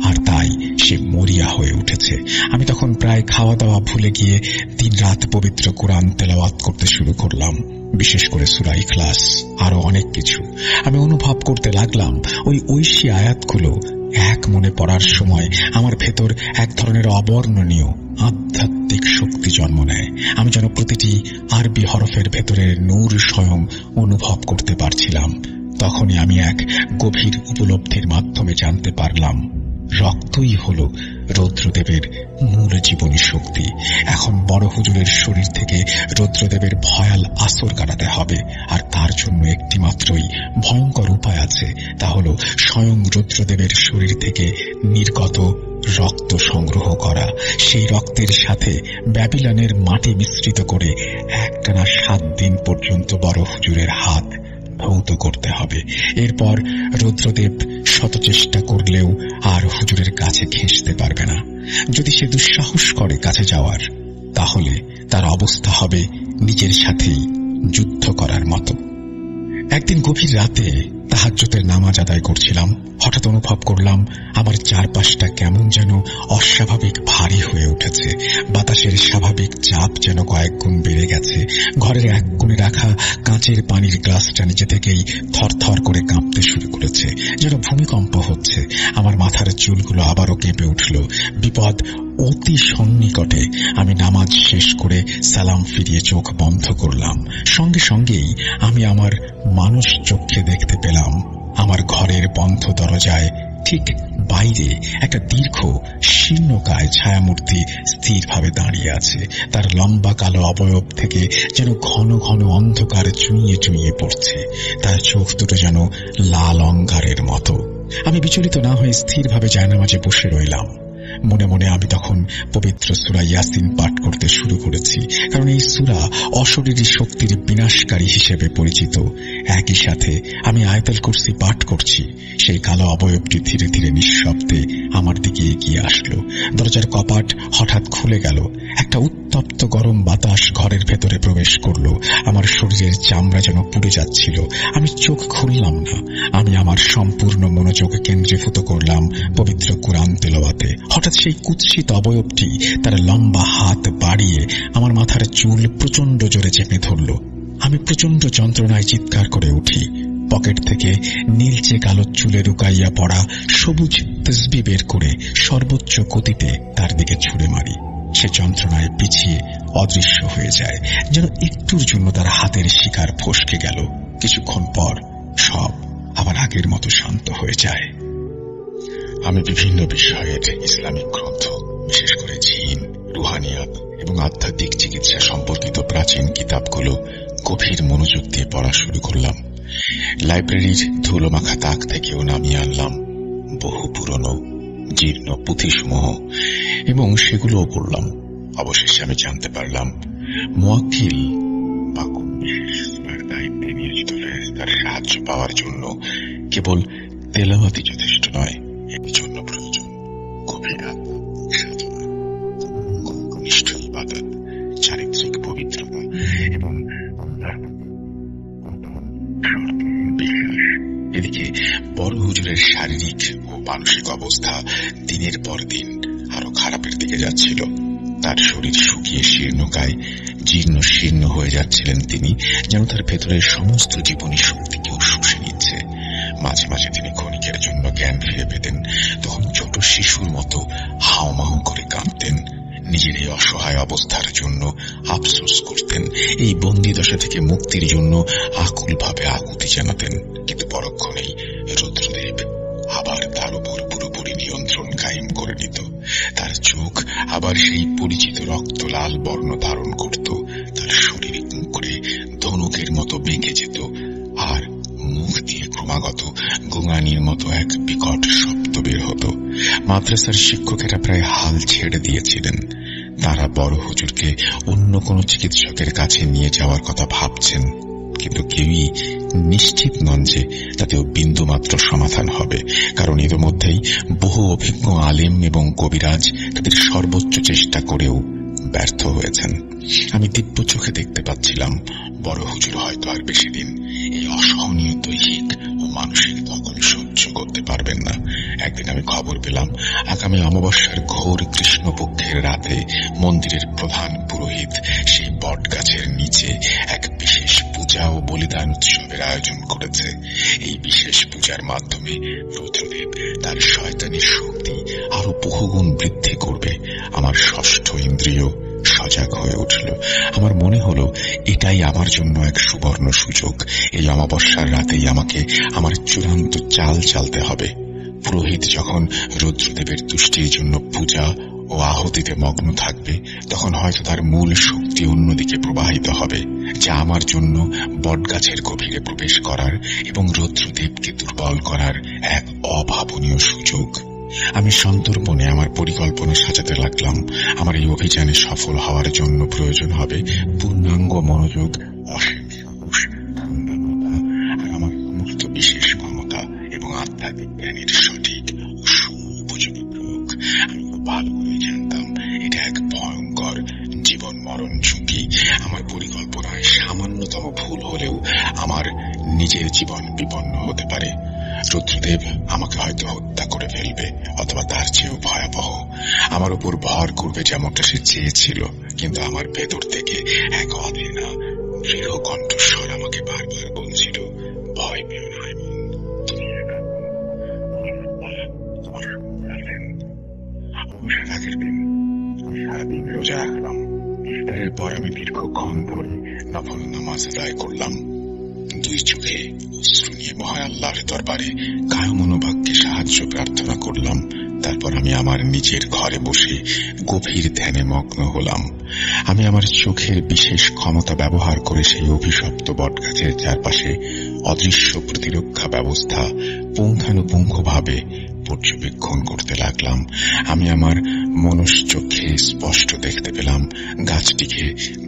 আর তাই সে মরিয়া হয়ে উঠেছে। আমি তখন প্রায় খাওয়া দাওয়া ভুলে গিয়ে দিনরাত পবিত্র কোরআন তেলাওয়াত করতে শুরু করলাম, বিশেষ করে সূরা ইখলাস, আরো অনেক কিছু। আমি অনুভব করতে লাগলাম ওই ঐশী আয়াতগুলো এক মনে পড়ার সময় আমার ভেতর এক ধরনের অবর্ণনীয় আধ্যাত্মিক শক্তি জন্ম নেয়। আমি যেন প্রতিটি আরবি হরফের ভেতরের নূর স্বয়ং অনুভব করতে পারছিলাম। তখনই আমি এক গভীর উপলব্ধির মাধ্যমে জানতে পারলাম, রক্তই হল রুদ্রদেবের মূল জীবনী শক্তি। এখন বড় হুজুরের শরীর থেকে রুদ্রদেবের ভয়াল আসর কাটাতে হবে, আর তার জন্য একটি মাত্রই ভয়ঙ্কর উপায় আছে। তা হল স্বয়ং রুদ্রদেবের শরীর থেকে নির্গত রক্ত সংগ্রহ করা। সেই রক্তের সাথে ব্যাবিলনের মাটি মিশ্রিত করে একটানা 7 দিন পর্যন্ত বড় হুজুরের হাত ধৌত করতে হবে। এরপর রুদ্রদেব শত চেষ্টা করলেও আর হুজুরের কাছে ঘেঁষতে পারবে না। যদি সে দুঃসাহস করে কাছে যাওয়ার, তাহলে তার অবস্থা হবে নিজের সাথেই যুদ্ধ করার মতো। একদিন গভীর রাতে তাহাজ্জুদের নামাজ আদায় করছিলাম। হঠাৎ অনুভব করলাম আমার চারপাশটা কেমন যেন অস্বাভাবিক ভারী হয়ে উঠেছে। বাতাসের স্বাভাবিক চাপ যেন কয়েক গুণ বেড়ে গেছে। ঘরের এক কোণে রাখা কাঁচের পানির গ্লাসটা নিজে থেকেই থরথর করে কাঁপতে শুরু করেছে, যেন ভূমিকম্প হচ্ছে। আমার মাথার চুলগুলো আবারও কেঁপে উঠল। বিপদ অতি সন্নিকটে। আমি নামাজ শেষ করে সালাম ফিরিয়ে চোখ বন্ধ করলাম। সঙ্গে সঙ্গেই আমি আমার মানুষ চোখে দেখতে পেলাম আমার ঘরের বন্ধ দরজায় ঠিক বাইরে একটা দীর্ঘ শীর্ণকায় ছায়ামূর্তি স্থিরভাবে দাঁড়িয়ে আছে। তার লম্বা কালো অবয়ব থেকে যেন ঘন ঘন অন্ধকার চুইয়ে চুইয়ে পড়ছে। তার চোখ দুটো যেন লাল অঙ্গারের মতো। আমি বিচলিত না হয়ে স্থিরভাবে জায়নামাজে বসে রইলাম। মনে মনে আমি তখন পবিত্র সূরা ইয়াসিন পাঠ করতে শুরু করেছি, কারণ এই সূরা অশরীরী শক্তির বিনাশকারী হিসেবে পরিচিত। একই সাথে আমি আয়াতুল কুরসি পাঠ করছি। সেই কালো অবয়বটি ধীরে ধীরে নিঃশব্দে আমার দিকে এগিয়ে আসলো। দরজার কপাট হঠাৎ খুলে গেল। একটা উত্তপ্ত গরম বাতাস ঘরের ভেতরে প্রবেশ করলো। আমার শরীরের চামড়া যেন পুড়ে যাচ্ছিল। আমি চোখ খুললাম না। আমি আমার সম্পূর্ণ মনোযোগ কেন্দ্রীভূত করলাম পবিত্র কোরআন তেলাওয়াতে। হঠাৎ সেই কুৎসিত অবয়বটি তার লম্বা হাত বাড়িয়ে আমার মাথার চুল প্রচন্ড জোরে চেপে ধরল। আমি প্রচন্ড যন্ত্রণায় চিৎকার করে উঠি। পকেট থেকে নীলচে কালো চুলে লুকাইয়া পড়া সবুজ তসবিহ বের করে সর্বোচ্চ গতিতে তার দিকে ছুঁড়ে মারি। সে যন্ত্রণায় পিছিয়ে অদৃশ্য হয়ে যায়, যেন একটুর জন্য তার হাতের শিকার ফসকে গেল। কিছুক্ষণ পর সব আবার আগের মতো শান্ত হয়ে যায়। আমি বিভিন্ন বিষয়ের ইসলামিক গ্রন্থ, বিশেষ করে জিন, রুহানিয়াত এবং আধ্যাত্মিক চিকিৎসা সম্পর্কিত প্রাচীন কিতাবগুলো গভীর মনোযোগ দিয়ে পড়া শুরু করলাম। লাইব্রেরির ধুলোমাখা তাক থেকেও নামিয়ে আনলাম বহু পুরনো জীর্ণ পুঁথিসমূহ এবং সেগুলোও পড়লাম। অবশেষে আমি জানতে পারলাম মুয়াক্কিল বা কোন বিশেষ সূরার দায়িত্বে নিয়োজিত ফেরেশতার সাহায্য পাওয়ার জন্য কেবল তেলাওয়াতই যথেষ্ট নয়, এর জন্য প্রয়োজন গভীর আধ্যাত্মিক সাধনা, ঘনিষ্ঠ ইবাদত, চারিত্রিক পবিত্রতা এবং আল্লাহর বিশ্বাস। এদিকে বড় হুজুরের শারীরিক ও মানসিক অবস্থা দিনের পর দিন আরো খারাপের দিকে যাচ্ছিল। তার শরীর শুকিয়ে শীর্ণকায়, জীর্ণ শীর্ণ হয়ে যাচ্ছিলেন তিনি, যেন তার ভেতরের সমস্ত জীবনী শক্তিকেও শুষে নিচ্ছে। মাঝে মাঝে তিনি ক্ষণিকের জন্য জ্ঞান ফিরে পেতেন, তখন ছোট শিশুর মতো হাওমাও করে কাঁদতেন। নিজের এই অসহায় অবস্থার জন্য আফসোস করতেন, এই বন্দী দশা থেকে মুক্তির জন্য আকুলভাবে আকুতি জানাতেন। কিন্তু পরক্ষণেই রুদ্রদেব আবার তার উপর পুরোপুরি নিয়ন্ত্রণ কায়েম করে নিত। তার চোখ আবার সেই পরিচিত রক্ত লাল বর্ণ ধারণ করত, তার শরীর করে ধনুকের মতো বেঁকে যেত, আর মুখ দিয়ে ক্রমাগত গোঙানির মতো এক বিকট শব্দ বের হতো। মাদ্রাসার শিক্ষকেরা প্রায় হাল ছেড়ে দিয়েছিলেন। তারা বড় হুজুরকে অন্য কোনো চিকিৎসকের কাছে নিয়ে যাওয়ার কথা ভাবছেন, কিন্তু কেউই নিশ্চিত নন যে তাতেও বিন্দুমাত্র সমাধান হবে, কারণ ইতিমধ্যেই বহু অভিজ্ঞ আলেম এবং কবিরাজ তাদের সর্বোচ্চ চেষ্টা করেও ব্যর্থ হয়েছেন। আমি দিব্য চোখে দেখতে পাচ্ছিলাম বড় হুজুর হয়তো আর বেশি দিন এই অসহনীয় দৈহিক ও মানসিক দখল সহ্য করতে পারবেন না। একদিন আমি খবর পেলাম আগামী অমাবস্যার ঘোর কৃষ্ণপক্ষের রাতে মন্দিরের প্রধান পুরোহিত সেই বট গাছের নিচে এক বিশেষ পূজা ও বলিদান উৎসবের আয়োজন করেছে। এই বিশেষ পূজার মাধ্যমে রুদ্রদেব তার শয়তানি শক্তি আরো বহুগুণ বৃদ্ধি করবে। আমার ষষ্ঠ ইন্দ্রিয় সজাগ হয়ে উঠল। আমার মনে হলো এটাই আমার জন্য এক সুবর্ণ সুযোগ। এই অমাবস্যার রাতেই আমাকে আমার চূড়ান্ত চাল চালতে হবে। পুরোহিত যখন রুদ্রদেবের তুষ্টির জন্য পূজা ও আহুতিতে মগ্ন থাকবে, তখন হয়তো তার মূল শক্তি অন্যদিকে প্রবাহিত হবে, যা আমার জন্য বটগাছের গভীরে প্রবেশ করার এবং রুদ্রদেবকে দুর্বল করার এক অভাবনীয় সুযোগ। আমি সন্তর্পণে আমার পরিকল্পনা সাজাতে লাগলাম। আমার এই অভিযানে সফল হওয়ার জন্য প্রয়োজন হবে পূর্ণাঙ্গ মনোযোগ, অসীম সাহস, ধারণা আর আমার সমস্ত বিশেষ ক্ষমতা এবং আধ্যাত্মিক জ্ঞানের সঠিক ও সুপযোগী প্রয়োগ। আমি খুব ভালো করে জানতাম এটা এক ভয়ঙ্কর জীবন মরণ ঝুঁকি। আমার পরিকল্পনায় সামান্যতম ভুল হলেও আমার নিজের জীবন বিপন্ন হতে পারে। রুদ্রদেব আমাকে হয়তো হত্যা করে ফেলবে, অথবা তার চেয়েও ভয়াবহ আমার উপর ভর করবে, যেমনটা সে চেয়েছিল। কিন্তু আমার ভেতর থেকে এক অধীনা দৃঢ় কণ্ঠস্বর আমাকে বারবার বলছিল, ভয় পেও না, আগের দিন আমি সারাদিন রোজা রাখলাম। ইফতারের পর আমি দীর্ঘক্ষণ ধরে নফল নামাজ আদায় করলাম। দুই চোখে অশ্রু নিয়ে মহান আল্লাহর দরবারে কায় মনোবাক্যে সাহায্য প্রার্থনা করলাম। তারপর আমি আমার নিজের ঘরে বসে গভীর ধ্যানে মগ্ন হলাম। আমি আমার চোখের বিশেষ ক্ষমতা ব্যবহার করে সেই অভিশপ্ত বটগাছের চারপাশে অদৃশ্য প্রতিরক্ষা ব্যবস্থা পুঙ্খানুপুঙ্খভাবে পর্যবেক্ষণ করতে লাগলাম। আমি আমার মনশ্চক্ষে স্পষ্ট দেখতে পেলাম গাছটিকে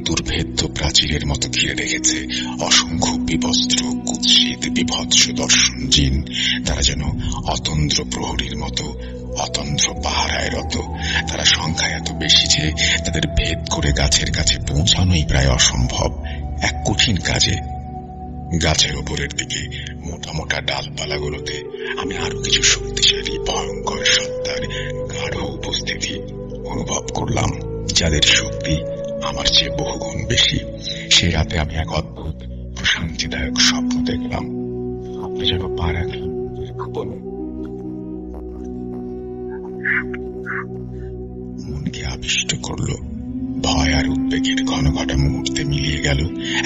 দুর্ভেদ্য প্রাচীরের মতো ঘিরে রেখেছে অসংখ্য বিবস্ত্র, কুৎসিত, বিভৎস দর্শন জিন। তারা যেন অতন্দ্র প্রহরীর মতো অতন্দ্র পাহারায় রত। তারা সংখ্যায় এত বেশি যে তাদের ভেদ করে গাছের কাছে পৌঁছানোই প্রায় অসম্ভব, এক কঠিন কাজে। গাছের ওপরের দিকে মোটা মোটা ডালপালাগুলোতে আমি আরো কিছু শক্তিশালী ভয়ঙ্কর সত্তার গাঢ় উপস্থিতি অনুভব করলাম, যাদের শক্তি আমার চেয়ে বহুগুণ বেশি। সেই রাতে আমি এক অদ্ভুত প্রশান্তিদায়ক স্বপ্ন দেখলাম। আপনি যেন পা রাখলাম মনকে আবিষ্ট করল ভয় আর উদ্বেগের ঘন ঘটা মুহূর্তে মিলিয়ে গেল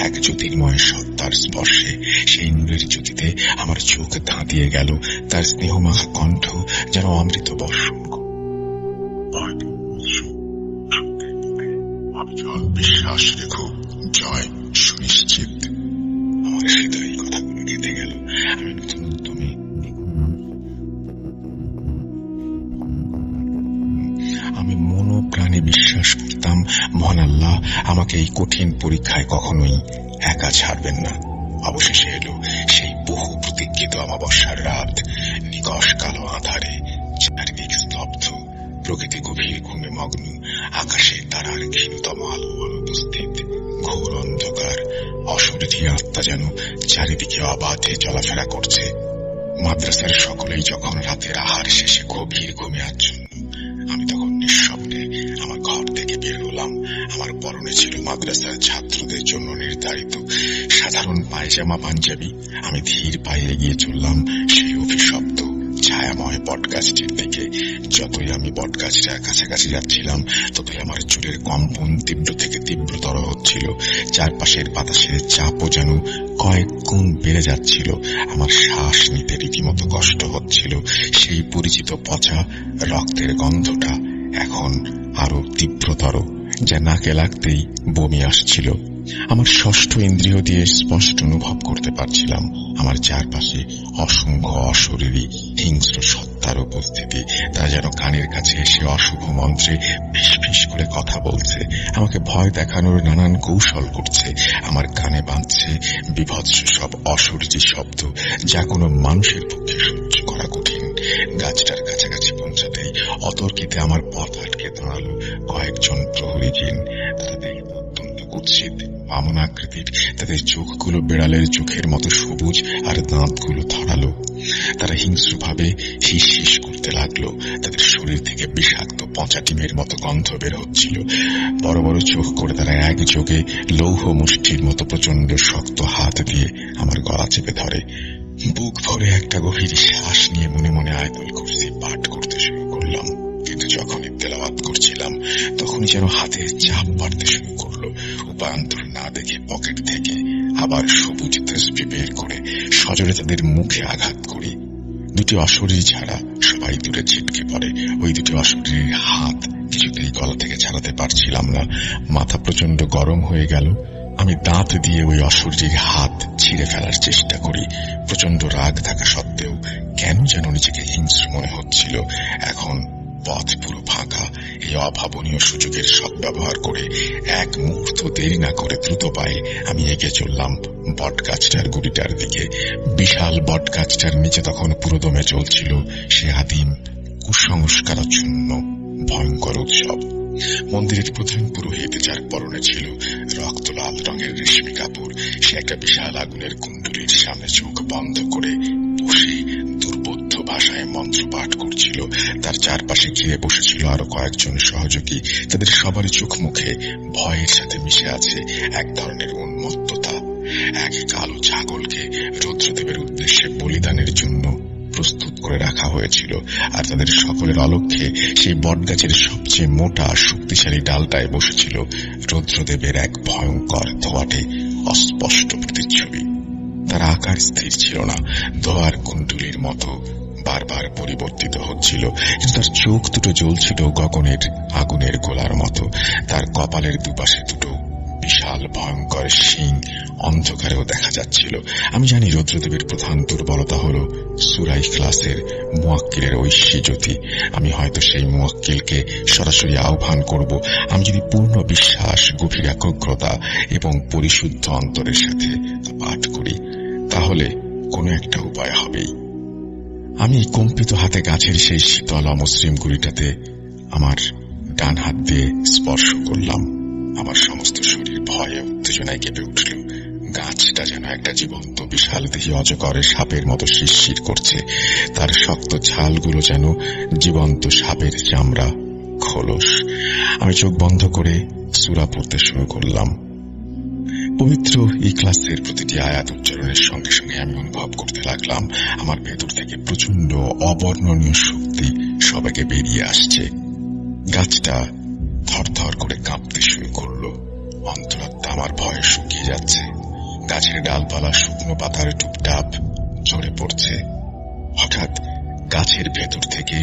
এক জ্যোতির্ময় সত্তার স্পর্শে। সেই নূরের জ্যোতিতে আমার চোখ ধাঁধিয়ে গেল, তার স্নেহমাখা কণ্ঠ যেন অমৃত বর্ষণ। বিশ্বাস রেখো, জয় সুনিশ্চিত। আমার হৃদয় কথাগুলো কেটে গেল। আমি নতুন উদ্যমে আমি মনো প্রাণে বিশ্বাস করতাম মহান আল্লাহ আমাকে এই কঠিন পরীক্ষায় কখনোই একা ছাড়বেন না। অবশেষে এলো সেই বহু প্রতীক্ষিত অমাবস্যার রাত। নিকষ কালো আঁধারে চারিদিক স্তব্ধ, প্রকৃতি গভীর ঘুমে মগ্ন, আকাশে তারার ক্ষীণতম আলো অনুপস্থিত। ঘোর অন্ধকার, অশরীরী আত্মা যেন চারিদিকে অবাধে চলাফেরা করছে। মাদ্রাসার সকলেই যখন রাতের আহার শেষে গভীর ঘুমে আচ্ছন্ন, আমি তখন নিঃশব্দে আমার ঘর থেকে বের হলাম। আমার পরনে ছিল মাদ্রাসার ছাত্রদের জন্য নির্ধারিত সাধারণ পায়জামা পাঞ্জাবি। আমি ধীর পায়ে এগিয়ে চললাম সেই অভিশপ্ত ছায়াময় বটগাছটির দিকে। যতই আমি বটগাছটার কাছাকাছি যাচ্ছিলাম, ততই আমার চুলের কম্পন তীব্র থেকে তীব্রতর হচ্ছিল। চারপাশের বাতাসের চাপও যেন কয়েক গুণ বেড়ে যাচ্ছিল। আমার শ্বাস নিতে রীতিমতো কষ্ট হচ্ছিল। সেই পরিচিত পচা রক্তের গন্ধটা এখন আরো তীব্রতর, যা নাকে লাগতেই বমি আসছিল। আমার ষষ্ঠ ইন্দ্রিয় দিয়ে স্পষ্ট অনুভব করতে পারছিলাম আমার চারপাশে অসংখ্য অশরীরী হিংস্র সত্তার উপস্থিতি। তারা যেন কানের কাছে এসে অশুভ মন্ত্রে ফিসফিস করে কথা বলছে, আমাকে ভয় দেখানোর নানান কৌশল করছে। আমার কানে বাঁধছে বিভৎস সব অশরীরী শব্দ, যা কোনো মানুষের পক্ষে সহ্য করা কঠিন। গাছটার কাছাকাছি পৌঁছাতেই অতর্কিতে আমার পথ আটকে দাঁড়ালো কয়েকজন প্রহরী জিন। তারা দেখতে অত্যন্ত কুৎসিত, বামন আকৃতির। তাদের চোখগুলো বেড়ালের চোখের মতো সবুজ আর দাঁতগুলো ধরালো। তারা হিংস্রভাবে হিস হিস করতে লাগলো। তাদের শরীর থেকে বিষাক্ত পচা ডিমের মতো গন্ধ বের হচ্ছিল। বড় বড় চোখ করে তারা একযোগে লৌহ মুষ্টির মতো প্রচন্ড শক্ত হাত দিয়ে আমার গলা চেপে ধরে। বুক ভরে একটা গভীর শ্বাস নিয়ে মনে মনে আয়াতুল কুরসি পাঠ করতে শুরু করলাম। কিন্তু যখনই তেলাওয়াত করছিলাম, তখনই যেন হাতে চাপ বাড়তে শুরু করলো। উপায়ান্তর না দেখে পকেট থেকে আবার সবুজ তসবিহ বের করে সজোরে তাদের মুখে আঘাত করি। দুটি অশরীরী ছাড়া সবাই দূরে ছিটকে পড়ে। ওই দুটি অশরীরীর হাত কিছুতেই গলা থেকে ছাড়াতে পারছিলাম না। মাথা প্রচন্ড গরম হয়ে গেল। আমি দাঁত দিয়ে ওই অশরীরীর হাত ছিঁড়ে ফেলার চেষ্টা করি। প্রচন্ড রাগ থাকা সত্ত্বেও কেন যেন নিজেকে হিংস্র মনে হচ্ছিল। এখন পথ পুরো ফাঁকা। এই অভাবনীয় সুযোগের সদ্ব্যবহার করে এক মুহূর্ত দেরি না করে দ্রুত পায়ে আমি এগিয়ে চললাম বটগাছটার গুড়িটার দিকে। বিশাল বটগাছটার নিচে তখন পুরোদমে চলছিল সে আদিম কুসংস্কারাচ্ছন্ন ভয়ঙ্কর উৎসব। মন্দিরের প্রধান পুরোহিত, যার পরনে ছিল রক্ত লাল রঙের রেশমি কাপড়, সে একটা বিশাল আগুনের কুণ্ডলীর সামনে চোখ বন্ধ করে বসে দুর্বোধ্য ভাষায় মন্ত্র পাঠ করছিল। তার চারপাশে ঘিরে বসেছিল আরো কয়েকজন সহযোগী। তাদের সবারই চোখ মুখে ভয়ের সাথে মিশে আছে এক ধরনের উন্মত্ততা। এক কালো ছাগলকে রুদ্রদেবের উদ্দেশ্যে বলিদানের জন্য প্রস্তুত করে রাখা হয়েছিল। আর তাদের সকলের অলক্ষ্যে সেই বটগাছের সবচেয়ে মোটা শক্তিশালী ডালটায় বসেছিল রুদ্রদেবের এক ভয়ঙ্কর ধোঁয়াটে অস্পষ্ট প্রতিচ্ছবি। তার আকার স্থির ছিল না, ধোঁয়ার কুণ্ডলীর মতো বারবার পরিবর্তিত হচ্ছিল। কিন্তু তার চোখ দুটো জ্বলছিল গগনের আগুনের গোলার মতো। তার কপালের দুপাশে দুটো বিশাল ভয়ঙ্কর শিং অন্ধকারেও দেখা যাচ্ছিল। আমি জানি রুদ্রদেবের প্রধান দুর্বলতা হলো সূরা ইখলাসের মুয়াক্কিলের ঐশী জ্যোতি। আমি হয়তো সেই মুয়াক্কিলকে সরাসরি আহ্বান করব। আমি যদি পূর্ণ বিশ্বাস, গভীর একাগ্রতা এবং পরিশুদ্ধ অন্তরের সাথে তা পাঠ করি, তাহলে কোনো একটা উপায় হবেই। আমি কম্পিত হাতে গাছের সেই শীতল অমসৃণ গুড়িটাতে আমার ডান হাত দিয়ে স্পর্শ করলাম। আমার সমস্ত শরীর ভয়ে উত্তেজনায় কেঁপে উঠল। গাছটা যেন একটা জীবন্ত বিশাল দেহী অজগরের সাপের মতো শিরশির করছে। তার শক্ত ছালগুলো যেন জীবন্ত সাপের চামড়া, খোলস। আমি চোখ বন্ধ করে সূরা পড়তে শুরু করলাম। পবিত্র ইখলাসের প্রতিটি আয়াত উচ্চারণের সঙ্গে সঙ্গে আমি অনুভব করতে লাগলাম আমার ভেতর থেকে প্রচন্ড অবর্ণনীয় শক্তি সবাইকে বেরিয়ে আসছে। গাছটা থরথর করে কাঁপতে শুরু করলো। অন্তরাত্মা আমার ভয়ে শুকিয়ে যাচ্ছে। গাছের ডালপালা শুকনো পাতার টুপটাপ ঝরে পড়ছে। হঠাৎ গাছের ভেতর থেকে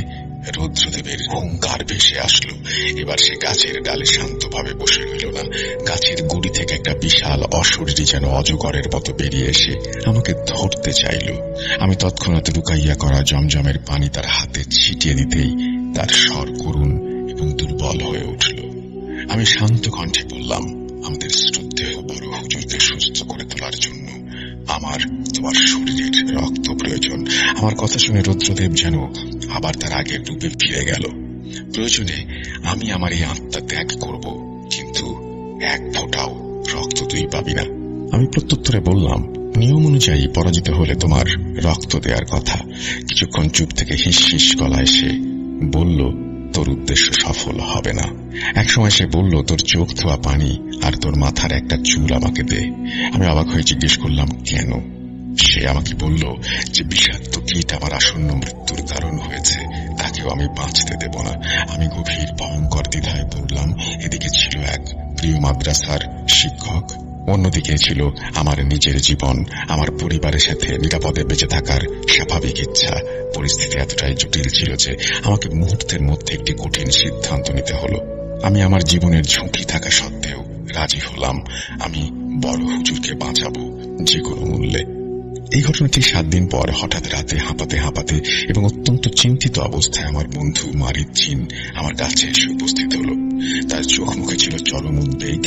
রুদ্রদেবের হুঙ্কার ভেসে আসলো। এবার সে গাছের ডালে শান্তভাবে বসে রইল না। গাছের গুড়ি থেকে একটা বিশাল অশরীরী যেন অজগরের মতো বেরিয়ে এসে আমাকে ধরতে চাইল। আমি তৎক্ষণাৎ লুকাইয়া করা জমজমের পানি তার হাতে ছিটিয়ে দিতেই তার স্বর করুণ এবং দুর্বল হয়ে উঠল। আমি শান্ত কণ্ঠে বললাম, আমাদের শ্রদ্ধেয় বড় হুজুরকে সুস্থ করে তোলার জন্য আমার তোমার শরীরের রক্ত প্রয়োজন। আমার কথা শুনে রুদ্রদেব যেন আবার তার আগের রূপে ফিরে গেল। প্রয়োজনে আমি আমার এই আত্মা ত্যাগ করব, কিন্তু এক ফোঁটাও রক্ত তুই পাবি না। আমি প্রত্যুত্তরে বললাম, নিয়ম অনুযায়ী পরাজিত হলে তোমার রক্ত দেওয়ার কথা। কিছুক্ষণ চুপ থেকে হিস হিস গলায় সে বলল, তোর উদ্দেশ্য সফল হবে না। একসময় সে বলল, তোর চোখ ধোয়া পানি আর তোর মাথার একটা চুল আমাকে দে। আমি অবাক হয়ে জিজ্ঞেস করলাম, কেন? সে আমাকে বলল যে বিষাক্ত কীট আমার আসন্ন মৃত্যুর কারণ হয়েছে, তাকেও আমি বাঁচতে দেব না। আমি গভীর ভয়ঙ্কর দ্বিধায় পড়লাম। এদিকে ছিল এক প্রিয় মাদ্রাসার শিক্ষক, অন্যদিকে ছিল আমার নিজের জীবন, আমার পরিবারের সাথে নিরাপদে বেঁচে থাকার স্বাভাবিক ইচ্ছা। পরিস্থিতি এতটাই জটিল ছিল যে আমাকে মুহূর্তের মধ্যে একটি কঠিন সিদ্ধান্ত নিতে হলো। আমি আমার জীবনের ঝুঁকি থাকা সত্ত্বেও রাজি হলাম। আমি বড় হুজুরকে বাঁচাবো যে কোনো মূল্যে। এই ঘটনাটি 7 দিন পর হঠাৎ রাতে হাঁপাতে হাঁপাতে এবং অত্যন্ত চিন্তিত অবস্থায় আমার বন্ধু মারিদ জিন আমার কাছে এসে উপস্থিত হলো। তার চোখ মুখে ছিল চরম উদ্বেগ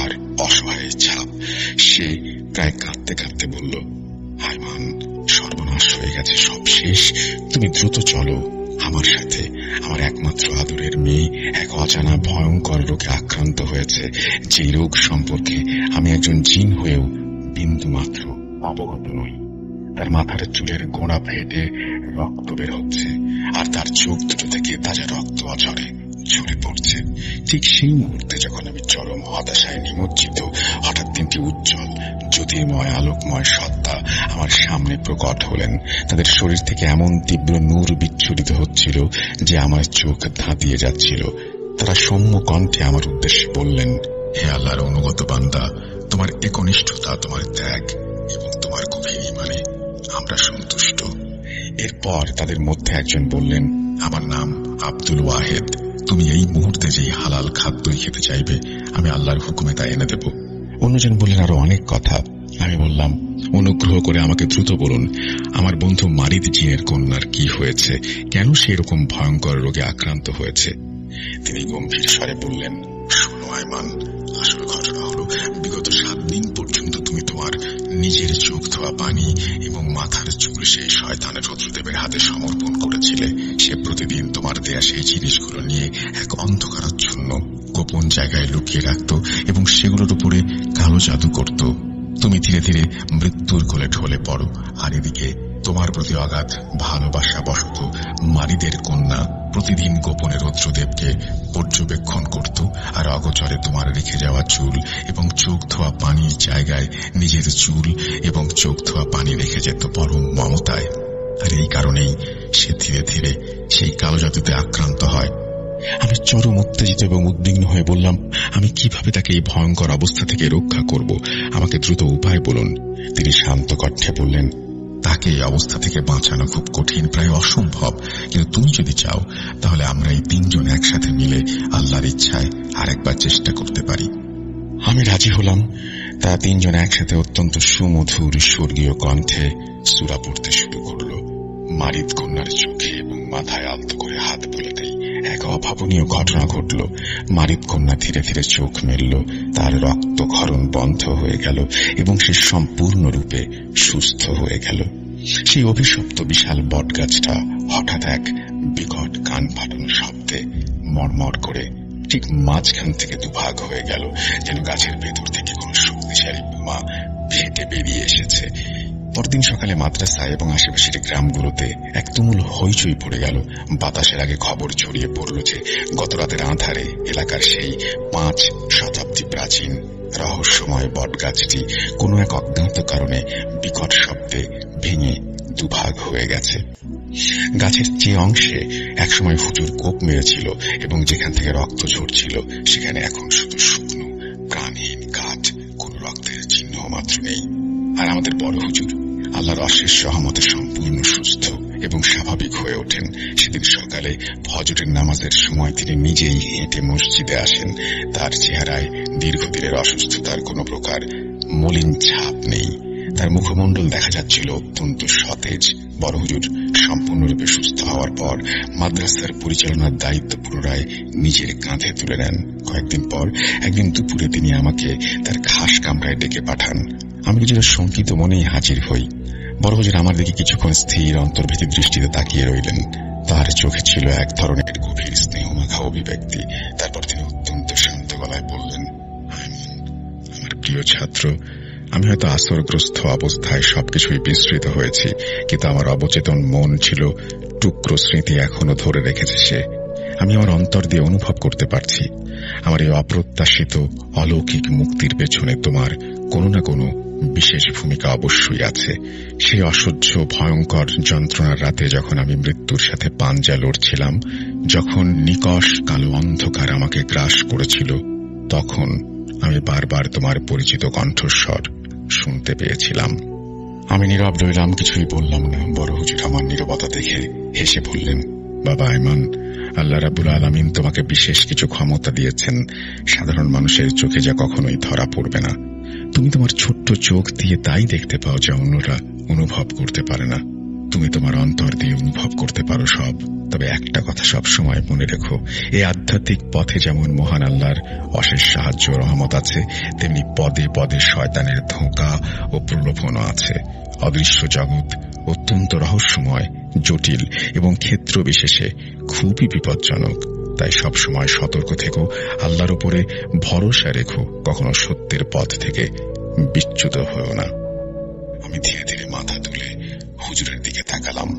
আর অসহায় ছাপ। সে প্রায় কাঁদতে কাঁদতে বলল, হায়মান, সর্বনাশ হয়ে গেছে, সব শেষ। তুমি দ্রুত চলো আমার সাথে। আমার একমাত্র আদরের মেয়ে এক অজানা ভয়ঙ্কর রোগে আক্রান্ত হয়েছে, যে রোগ সম্পর্কে আমি একজন জিন হয়েও বিন্দু মাত্র অবগত নই। তার মাথার চুলের গোড়া ফেটে রক্ত বের হচ্ছে, আর তার চোখ দুটো থেকে তাজা রক্ত অঝরে ঝরে পড়ছে। ঠিক সেই মুহূর্তে যখন আমি চরম হতাশায় নিমজ্জিত, হঠাৎ 3টি উজ্জ্বল জ্যোতির্ময় আলোকময় সত্তা আমার সামনে প্রকট হলেন। তাদের শরীর থেকে এমন তীব্র নূর বিচ্ছুরিত হচ্ছিল যে আমার চোখ ধাঁধিয়ে যাচ্ছিল। তারা সৌম্য কণ্ঠে আমার উদ্দেশ্যে বললেন, হে আল্লাহর অনুগত বান্দা, তোমার একনিষ্ঠতা, তোমার ত্যাগ এবং তোমার গভীর ঈমানে আমরা সন্তুষ্ট। এরপর তাদের মধ্যে একজন বললেন, আমার নাম আব্দুল ওয়াহেদ। তুমি এই মুহূর্তে যেই হালাল খাদ্যই খেতে চাইবে, আমি আল্লাহর হুকুমে তা এনে দেব। অন্যজন বললেন আরো অনেক কথা। আমি বললাম, অনুগ্রহ করে আমাকে দ্রুত বলুন, আমার বন্ধু মারিদ জিনের কন্যার কি হয়েছে, কেন সে এরকম ভয়ঙ্কর রোগে আক্রান্ত হয়েছে। তিনি গম্ভীর স্বরে বললেন, শোনো আয়মান, আসল ঘটনা হলো বিগত 7 দিন পর্যন্ত তুমি তোমার নিজের চোখ ধোয়া পানি এবং মাথার চুল সেই শয়তানের রুদ্রদেবের হাতে সমর্পণ করেছিলে। সে প্রতিদিন তোমার দেয়া সেই জিনিসগুলো নিয়ে এক অন্ধকারাচ্ছন্ন গোপন জায়গায় লুকিয়ে রাখত এবং সেগুলোর উপরে কালো জাদু করত। তুমি ধীরে ধীরে মৃত্যুর কোলে ঢলে পড়ো। আর এদিকে তোমার প্রতি অগাধ ভালোবাসা বশত মারিদের কন্যা প্রতিদিন গোপনে রুদ্রদেবকে পর্যবেক্ষণ করত, আর অগোচরে তোমার রেখে যাওয়া চুল এবং চোখ ধোয়া পানির জায়গায় নিজের চুল এবং চোখ ধোয়া পানি রেখে যেত পরম মমতায়। আর এই কারণেই সে ধীরে ধীরে সেই কালো জাদুতে আক্রান্ত হয়। আমি চরম উত্তেজিত এবং উদ্বিগ্ন হয়ে বললাম, আমি কিভাবে তাকে এই ভয়ঙ্কর অবস্থা থেকে রক্ষা করব? আমাকে দ্রুত উপায় বলুন। তিনি শান্ত কণ্ঠে বললেন, তাকে এই অবস্থা থেকে বাঁচানো খুব কঠিন, প্রায় অসম্ভব, কিন্তু তুমি যদি চাও তাহলে আমরা এই 3 জন একসাথে মিলে আল্লাহর ইচ্ছায় আরেকবার চেষ্টা করতে পারি। আমি রাজি হলাম। তারা 3 জন একসাথে অত্যন্ত সুমধুর স্বর্গীয় কণ্ঠে সূরা পড়তে শুরু করল। মারিদ কন্যার চোখে এবং মাথায় আলতো করে হাত বোলাতেই এক অভাবনীয় ঘটনা ঘটল। মারিদ কন্যা ধীরে ধীরে চোখ মেলল, তার রক্তক্ষরণ বন্ধ হয়ে গেল এবং সে সম্পূর্ণরূপে সুস্থ হয়ে গেল। সেই অভিশপ্ত বিশাল বটগাছটা হঠাৎ এক বিকট কান ফাটানো শব্দে মড়মড় করে ঠিক মাঝখান থেকে দুভাগ হয়ে গেল, যেন গাছের ভেতর থেকে কোনো শক্তিশালী বোমা ফেটে বেরিয়ে এসেছে। পরদিন সকালে মাদ্রাসা এবং আশেপাশের গ্রামগুলোতে এক তুমুল হইচই পড়ে গেল। বাতাসের আগে খবর ছড়িয়ে পড়ল যে গত রাতের আঁধারে এলাকার সেই 5 শতাব্দী প্রাচীন রহস্যময় বটগাছটি কোনো এক অজ্ঞাত কারণে বিকট শব্দে ভেঙে দুভাগ হয়ে গেছে। গাছের যে অংশে একসময় হুজুর কোপ মেরেছিল এবং যেখান থেকে রক্ত ঝরছিল, সেখানে এখন শুধু শুকনো প্রাণহীন কাঠ, কোনো রক্তের চিহ্ন মাত্র নেই। আর আমাদের বড় হুজুর আল্লাহর অশেষ রহমতে সম্পূর্ণ সুস্থ এবং স্বাভাবিক হয়ে ওঠেন। সেদিন সকালে ফজরের নামাজের সময় তিনি নিজেই হেঁটে মসজিদে আসেন। তার চেহারায় দীর্ঘদিনের অসুস্থতার কোনো প্রকার মলিন ছাপ নেই। তার মুখমণ্ডল দেখা যাচ্ছিল অত্যন্ত সতেজ। বড় হুজুর সম্পূর্ণরূপে সুস্থ হওয়ার পর মাদ্রাসার পরিচালনার দায়িত্ব পুনরায় নিজের কাঁধে তুলে নেন। কয়েকদিন পর একদিন দুপুরে তিনি আমাকে তার খাস কামরায় ডেকে পাঠান। আমি কিছুটা শঙ্কিত মনেই হাজির হই। বড় হুজুর আমার দিকে কিছুক্ষণ স্থির অন্তর্ভীতি দৃষ্টিতে তাকিয়ে রইলেন। তার চোখে ছিল এক ধরনের গভীর স্নেহমাখা অভিব্যক্তি। তারপর তিনি অত্যন্ত শান্ত গলায় বললেন, আমার প্রিয় ছাত্র, আমি হয়তো আসরগ্রস্ত অবস্থায় সবকিছুই বিস্মৃত হয়েছি, কিন্তু আমার অবচেতন মন ছিল টুকরো স্মৃতি এখনো ধরে রেখেছে সে। আমি আমার অন্তর দিয়ে অনুভব করতে পারছি আমার এই অপ্রত্যাশিত অলৌকিক মুক্তির পেছনে তোমার কোনো না কোনো বিশেষ ভূমিকা অবশ্যই আছে। সেই অসহ্য ভয়ঙ্কর যন্ত্রণার রাতে যখন আমি মৃত্যুর সাথে পাঞ্জা লড়ছিলাম, যখন নিকষ কালো অন্ধকার আমাকে গ্রাস করেছিল, তখন আমি বারবার তোমার পরিচিত কণ্ঠস্বর শুনতে পেয়েছিলাম। আমি নীরব রইলাম, কিছুই বললাম না। বড় হুজুর আমার নীরবতা দেখে হেসে বললেন, বাবা আয়মান, আল্লাহ রাব্বুল আলামিন তোমাকে বিশেষ কিছু ক্ষমতা দিয়েছেন, সাধারণ মানুষের চোখে যা কখনোই ধরা পড়বে না। তুমি তোমার ছোট্ট চোখ দিয়ে তাই দেখতে পাও যা অন্যরা অনুভব করতে পারে না। তুমি তোমার অন্তর দিয়ে অনুভব করতে পারো সব। তবে একটা কথা সব সময় মনে রেখো, এই আধ্যাত্মিক পথে যেমন মহান আল্লাহর অশেষ সাহায্য রহমত আছে, তেমনি পদে পদে শয়তানের ধোঁকা ও প্রলোভনও আছে। অদৃশ্য জগৎ অত্যন্ত রহস্যময়, জটিল এবং ক্ষেত্র বিশেষে খুবই বিপজ্জনক। তাই সবসময় সতর্ক থেকো, আল্লাহর উপরে ভরসা রেখো, কখনো সত্যের পথ থেকে বিচ্যুত হও না। আমি ধীরে ধীরে মাথা তুলে হুজুরের দিকে তাকালাম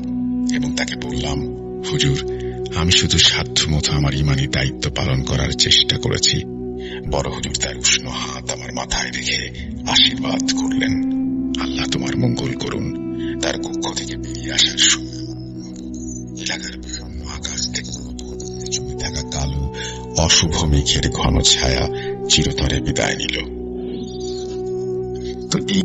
এবং তাকে বললাম, হুজুর, আমি শুধু সাধ্যমতো আমার ইমানি দায়িত্ব পালন করার চেষ্টা করেছি। বড় হুজুর তার উষ্ণ হাত আমার মাথায় রেখে আশীর্বাদ করলেন। আল্লাহ তোমার মঙ্গল করুন। তার কক্ষ থেকে বেরিয়ে আসার সময় এলাকার বিভিন্ন আকাশ থেকে জমে থাকা কালো অশুভ মেঘের ঘন ছায়া চিরতরে বিদায় নিল। তো এই